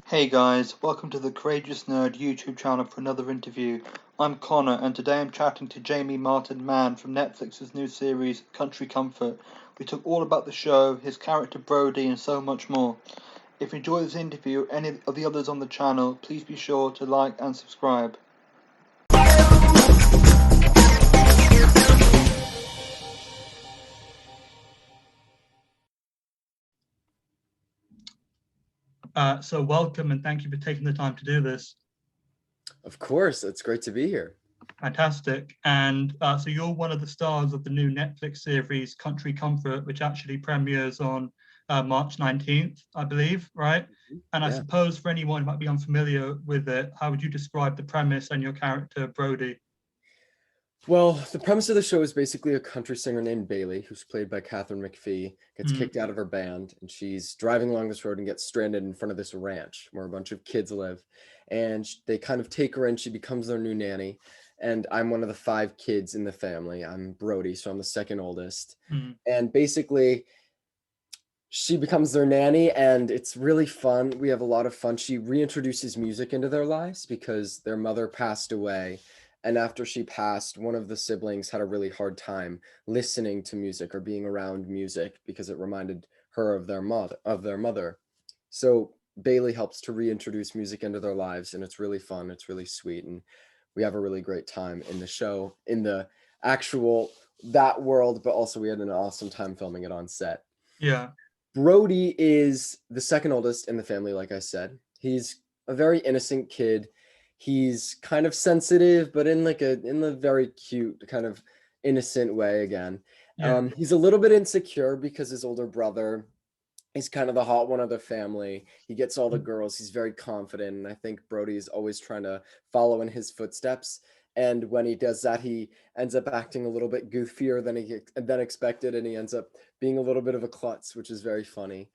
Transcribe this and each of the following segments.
Hey guys, welcome to the Courageous Nerd YouTube channel for another interview. I'm Connor, and today I'm chatting to Jamie Martin Mann from Netflix's new series, Country Comfort. We talk all about the show, his character Brody, and so much more. If you enjoy this interview or any of the others on the channel, please be sure to like and subscribe. So welcome and thank you for taking the time to do this. Of course, it's great to be here. Fantastic. And so you're one of the stars of the new Netflix series, Country Comfort, which actually premieres on March 19th, I believe, right? And I suppose for anyone who might be unfamiliar with it, how would you describe the premise and your character, Brody? Well, the premise of the show is basically a country singer named Bailey, who's played by Katharine McPhee, gets kicked out of her band, and she's driving along this road and gets stranded in front of this ranch where a bunch of kids live. And they kind of take her in. She becomes their new nanny. And I'm one of the 5 kids in the family. I'm Brody, so I'm the second oldest. And basically, she becomes their nanny, and it's really fun. We have a lot of fun. She reintroduces music into their lives because their mother passed away. And after she passed, one of the siblings had a really hard time listening to music or being around music because it reminded her of their mother. So Bailey helps to reintroduce music into their lives, and it's really fun. It's really sweet, and we have a really great time in the show, in the actual that world, but also we had an awesome time filming it on set. Yeah. Brody is the second oldest in the family, like I said. He's a very innocent kid. He's kind of sensitive, but in a very cute, kind of innocent way again. He's a little bit insecure because his older brother is kind of the hot one of the family. He gets all the girls. He's very confident, and I think Brody is always trying to follow in his footsteps. And when he does that, he ends up acting a little bit goofier than expected, and he ends up being a little bit of a klutz, which is very funny.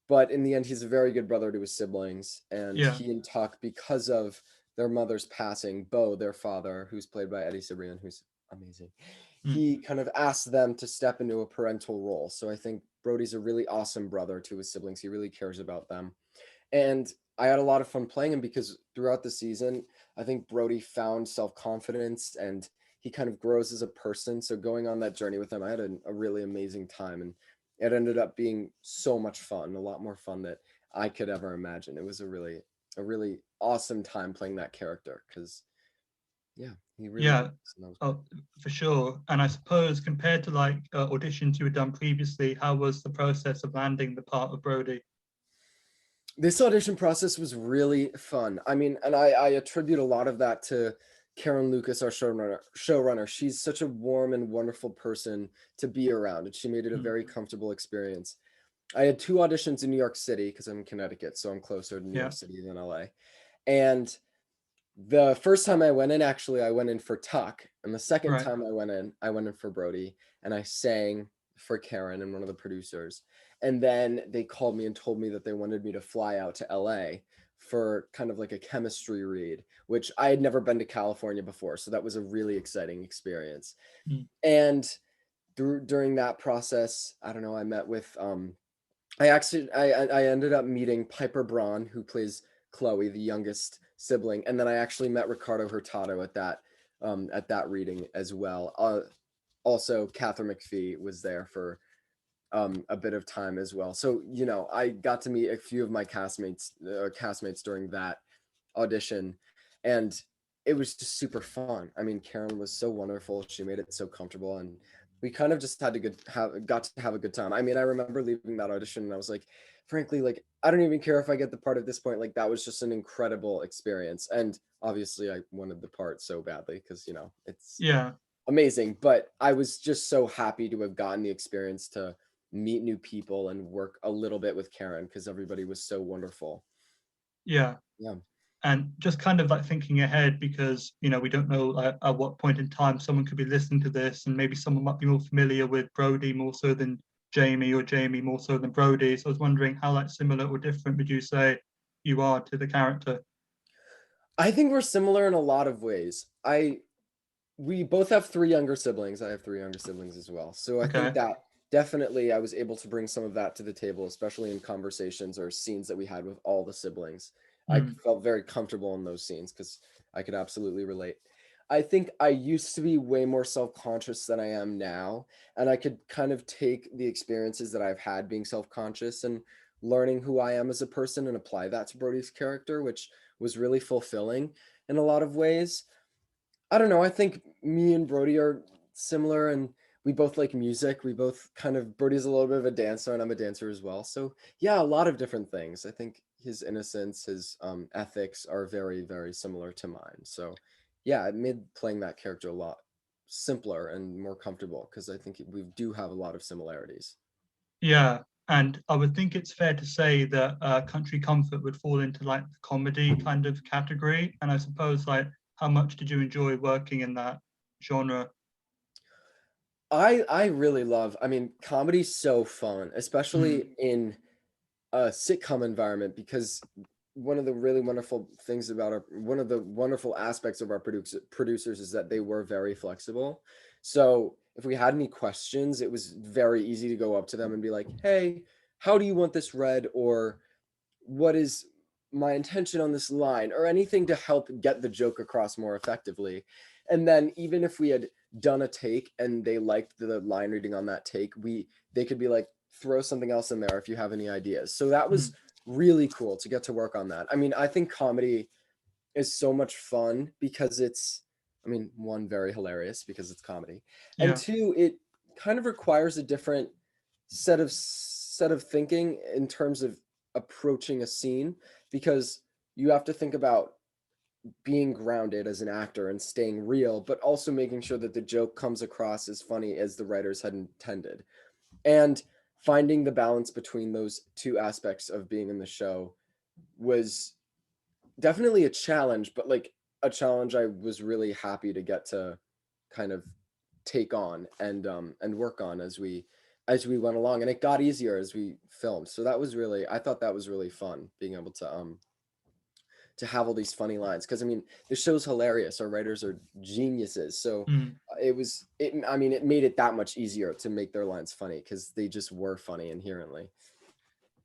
But in the end, he's a very good brother to his siblings, and he and Tuck, because of their mother's passing, Bo, their father, who's played by Cibrian, who's amazing, he kind of asked them to step into a parental role. So I think Brody's a really awesome brother to his siblings. He really cares about them. And I had a lot of fun playing him because throughout the season, I think Brody found self-confidence and he kind of grows as a person. So going on that journey with him, I had a really amazing time, and it ended up being so much fun, a lot more fun than I could ever imagine. It was a really awesome time playing that character because he really Oh, for sure. And I suppose compared to like auditions you had done previously, how was the process of landing the part of Brody? This audition process was really fun. I mean, and I attribute a lot of that to Karen Lucas, our showrunner. She's such a warm and wonderful person to be around, and she made it a very comfortable experience. I had 2 auditions in New York City because I'm in Connecticut, so I'm closer to New York City than LA. And the first time I went in, actually, I went in for Tuck, and the second time I went in for Brody, and I sang for Karen and one of the producers. And then they called me and told me that they wanted me to fly out to LA for kind of like a chemistry read, which I had never been to California before. So that was a really exciting experience. And during that process, I don't know, I met with, I ended up meeting Piper Braun, who plays Chloe, the youngest sibling. And then I actually met Ricardo Hurtado at that reading as well. Also, Katharine McPhee was there for a bit of time as well. So, I got to meet a few of my castmates during that audition, and it was just super fun. I mean, Karen was so wonderful. She made it so comfortable, and we kind of just got to have a good time. I mean, I remember leaving that audition and I was like, frankly, like, I don't even care if I get the part at this point. Like, that was just an incredible experience. And obviously I wanted the part so badly because, it's amazing, but I was just so happy to have gotten the experience to meet new people and work a little bit with Karen because everybody was so wonderful. Yeah. And just kind of like thinking ahead, because we don't know at what point in time someone could be listening to this, and maybe someone might be more familiar with Brody more so than Jamie, or Jamie more so than Brody. So I was wondering how like similar or different would you say you are to the character? I think we're similar in a lot of ways. We both have 3 younger siblings. I have 3 younger siblings as well. So I think that definitely I was able to bring some of that to the table, especially in conversations or scenes that we had with all the siblings. I Mm. felt very comfortable in those scenes because I could absolutely relate. I think I used to be way more self-conscious than I am now, and I could kind of take the experiences that I've had being self-conscious and learning who I am as a person and apply that to Brody's character, which was really fulfilling in a lot of ways. I don't know. I think me and Brody are similar, and we both like music. We both kind of, Brody's a little bit of a dancer, and I'm a dancer as well. So yeah, a lot of different things. I think his innocence, his ethics are very, very similar to mine. So yeah, it made playing that character a lot simpler and more comfortable because I think we do have a lot of similarities. Yeah, and I would think it's fair to say that Country Comfort would fall into like the comedy kind of category. And I suppose like how much did you enjoy working in that genre? I really love. I mean, comedy's so fun, Mm. especially in a sitcom environment because one of the really wonderful things about one of the wonderful aspects of our producers is that they were very flexible. So if we had any questions, it was very easy to go up to them and be like, hey, how do you want this read? Or what is my intention on this line? Or anything to help get the joke across more effectively. And then even if we had done a take and they liked the line reading on that take, they could be like, throw something else in there if you have any ideas. So that was Mm. really cool to get to work on that. I mean, I think comedy is so much fun because it's, I mean, one, very hilarious because it's comedy, and Yeah. two, it kind of requires a different set of thinking in terms of approaching a scene because you have to think about being grounded as an actor and staying real, but also making sure that the joke comes across as funny as the writers had intended. And finding the balance between those two aspects of being in the show was definitely a challenge, but like a challenge I was really happy to get to kind of take on and work on as we went along, and it got easier as we filmed. So that was really, I thought that was really fun being able to have all these funny lines because I mean the show's hilarious. Our writers are geniuses, so Mm. I mean it made it that much easier to make their lines funny because they just were funny inherently.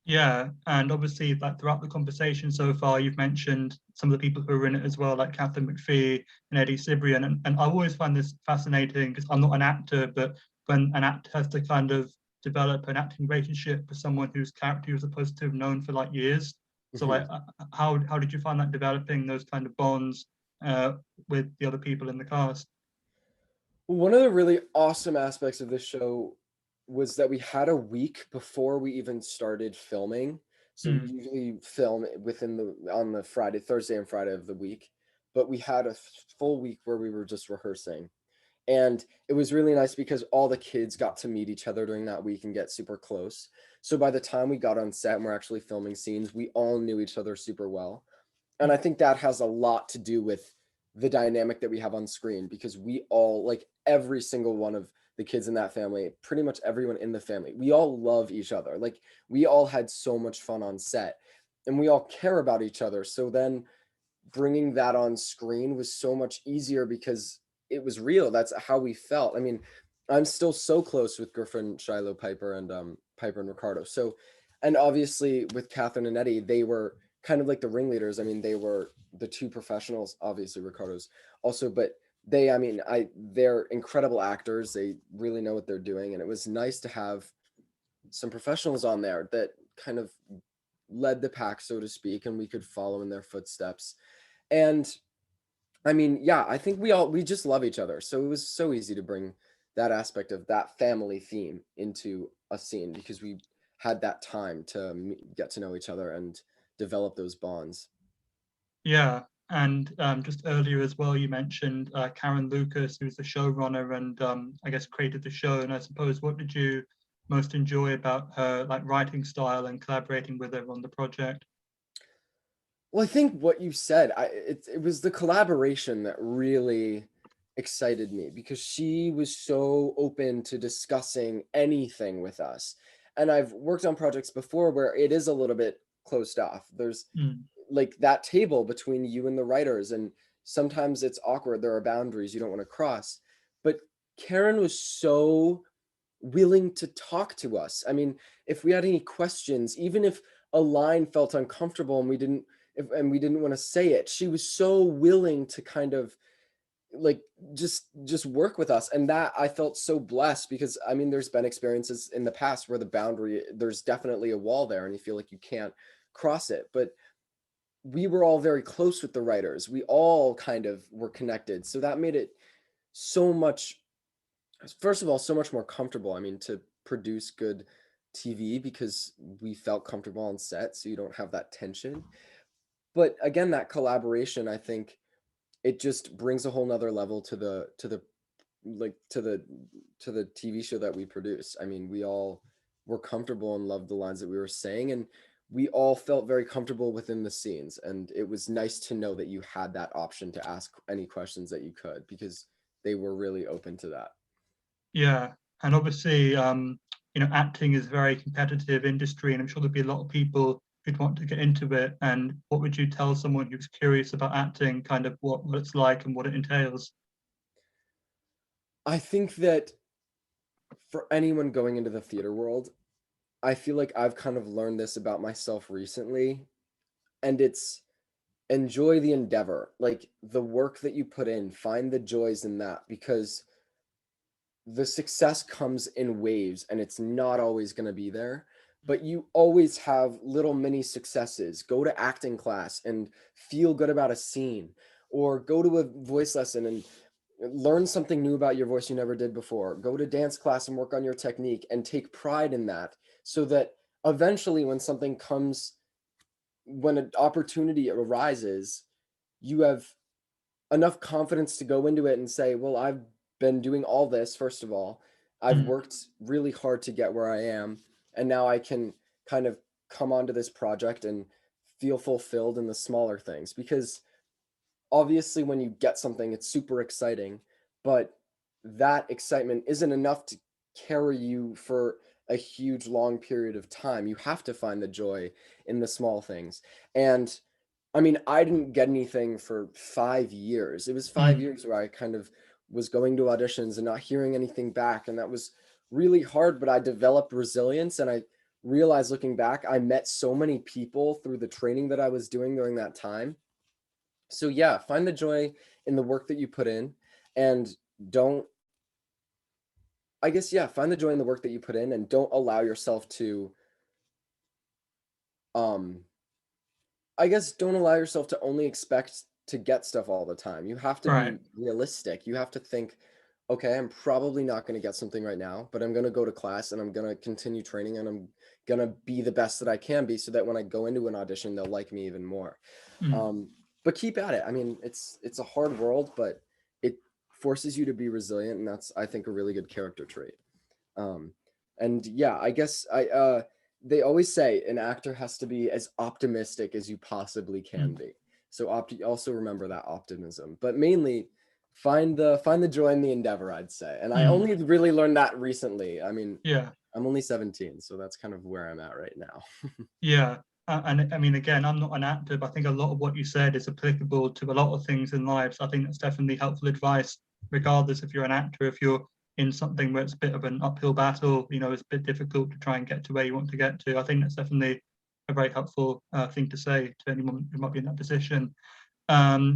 Yeah, and obviously, like throughout the conversation so far, you've mentioned some of the people who are in it as well, like Katharine McPhee and Eddie Cibrian. And I always find this fascinating because I'm not an actor, but when an actor has to kind of develop an acting relationship with someone whose character you're supposed to have known for like years. So, like, how did you find that developing those kind of bonds uh, with the other people in the cast? One of the really awesome aspects of this show was that we had a week before we even started filming. So we Mm. usually film within on the Friday, Thursday and Friday of the week, but we had a full week where we were just rehearsing. And it was really nice because all the kids got to meet each other during that week and get super close. So by the time we got on set and we're actually filming scenes, we all knew each other super well. And I think that has a lot to do with the dynamic that we have on screen because we all, like every single one of the kids in that family, pretty much everyone in the family, we all love each other. Like we all had so much fun on set and we all care about each other. So then bringing that on screen was so much easier because it was real. That's how we felt. I mean, I'm still so close with Griffin, Shiloh, Piper, and Piper and Ricardo. So, and obviously with Catherine and Eddie, they were kind of like the ringleaders. I mean, they were the two professionals. Obviously, Ricardo's also, but I mean, they're incredible actors. They really know what they're doing, and it was nice to have some professionals on there that kind of led the pack, so to speak, and we could follow in their footsteps. And I mean, yeah, I think we just love each other. So it was so easy to bring that aspect of that family theme into a scene because we had that time to get to know each other and develop those bonds. Yeah, and just earlier as well, you mentioned Karen Lucas, who's the showrunner and I guess created the show. And I suppose what did you most enjoy about her like writing style and collaborating with her on the project? Well, I think what you said, it was the collaboration that really excited me because she was so open to discussing anything with us. And I've worked on projects before where it is a little bit closed off. There's Mm. like that table between you and the writers, and sometimes it's awkward. There are boundaries you don't want to cross. But Karen was so willing to talk to us. I mean, if we had any questions, even if a line felt uncomfortable and we didn't want to say it, she was so willing to kind of like just work with us. And that I felt so blessed, because I mean, there's been experiences in the past where the boundary, there's definitely a wall there and you feel like you can't cross it. But we were all very close with the writers. We all kind of were connected. So that made it so much, first of all, so much more comfortable. I mean, to produce good TV, because we felt comfortable on set, so you don't have that tension. But again, that collaboration, I think it just brings a whole nother level to the like to the TV show that we produce. I mean, we all were comfortable and loved the lines that we were saying, and we all felt very comfortable within the scenes. And it was nice to know that you had that option to ask any questions that you could, because they were really open to that. Yeah, and obviously, acting is a very competitive industry, and I'm sure there'd be a lot of people who'd want to get into it. And what would you tell someone who's curious about acting, kind of what it's like and what it entails? I think that for anyone going into the theater world, I feel like I've kind of learned this about myself recently, and it's enjoy the endeavor. Like the work that you put in, find the joys in that, because the success comes in waves and it's not always going to be there, but you always have little mini successes. Go to acting class and feel good about a scene, or go to a voice lesson and learn something new about your voice you never did before. Go to dance class and work on your technique and take pride in that, so that eventually when an opportunity arises, you have enough confidence to go into it and say, well, I've been doing all this. First of all, I've Mm. worked really hard to get where I am, and now I can kind of come onto this project and feel fulfilled in the smaller things. Because obviously when you get something, it's super exciting, but that excitement isn't enough to carry you for a huge long period of time. You have to find the joy in the small things. And I mean, I didn't get anything for 5 years. It was 5 years where I kind of was going to auditions and not hearing anything back. And that was really hard, but I developed resilience. And I realized, looking back, I met so many people through the training that I was doing during that time. So yeah, find the joy in the work that you put in, and don't, I guess, yeah, find the joy in the work that you put in, and don't allow yourself to, um, I guess, don't allow yourself to only expect to get stuff all the time. You have to Right. be realistic. You have to think, okay, I'm probably not going to get something right now, but I'm going to go to class and I'm going to continue training and I'm going to be the best that I can be, so that when I go into an audition, they'll like me even more. Mm. But keep at it. I mean, it's a hard world, but it forces you to be resilient, and that's, I think, a really good character trait. Um, and yeah, I guess they always say an actor has to be as optimistic as you possibly can Mm. be. So also remember that optimism, but mainly find the joy in the endeavor, I'd say. And I Mm. only really learned that recently. I mean, Yeah. I'm only 17, so that's kind of where I'm at right now. Yeah. And I mean, again, I'm not an actor, but I think a lot of what you said is applicable to a lot of things in life. So I think that's definitely helpful advice, regardless if you're an actor, if you're in something where it's a bit of an uphill battle, it's a bit difficult to try and get to where you want to get to. I think that's definitely a very helpful thing to say to anyone who might be in that position.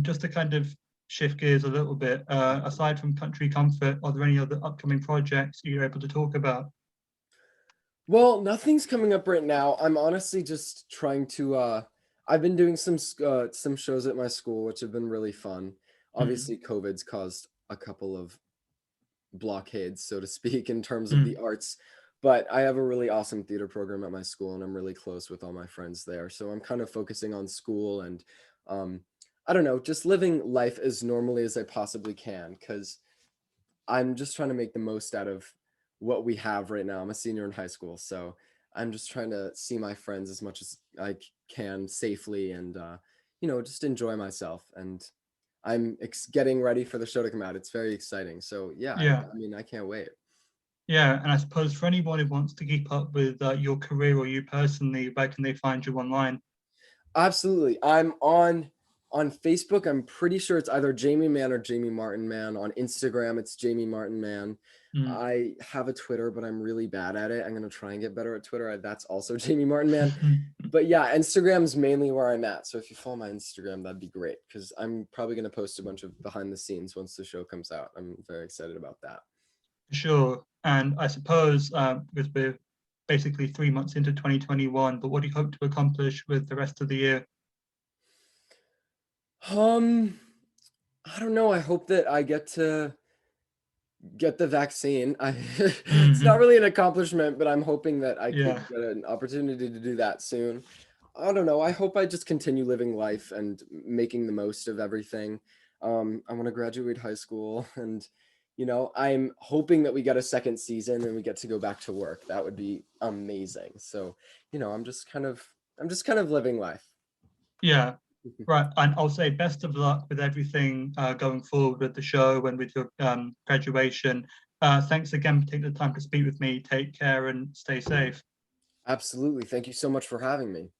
Just to kind of shift gears a little bit, aside from Country Comfort, are there any other upcoming projects you're able to talk about? Well, nothing's coming up right now. I'm honestly just trying to I've been doing some shows at my school, which have been really fun. Mm. Obviously, COVID's caused a couple of blockades, so to speak, in terms of the Mm. arts, but I have a really awesome theater program at my school and I'm really close with all my friends there. So I'm kind of focusing on school and um I don't know, just living life as normally as I possibly can, cuz I'm just trying to make the most out of what we have right now. I'm a senior in high school, so I'm just trying to see my friends as much as I can safely, and just enjoy myself. And I'm getting ready for the show to come out. It's very exciting. So yeah, Yeah. I mean, I can't wait. Yeah, and I suppose for anyone who wants to keep up with your career or you personally, where can they find you online? Absolutely. I'm on On Facebook, I'm pretty sure it's either Jamie Mann or Jamie Martin Mann. On Instagram, it's Jamie Martin Mann. I have a Twitter, but I'm really bad at it. I'm going to try and get better at Twitter. That's also Jamie Martin Mann. But yeah, Instagram's mainly where I'm at. So if you follow my Instagram, that'd be great, because I'm probably going to post a bunch of behind the scenes once the show comes out. I'm very excited about that. Sure. And I suppose, because we're basically 3 months into 2021, but what do you hope to accomplish with the rest of the year? I don't know. I hope that I get to get the vaccine. It's not really an accomplishment, but I'm hoping that I could get an opportunity to do that soon. I don't know. I hope I just continue living life and making the most of everything. I want to graduate high school, and I'm hoping that we get a second season and we get to go back to work. That would be amazing. So, I'm just kind of living life. Yeah. Right, and I'll say best of luck with everything going forward with the show and with your graduation. Thanks again for taking the time to speak with me. Take care and stay safe. Absolutely. Thank you so much for having me.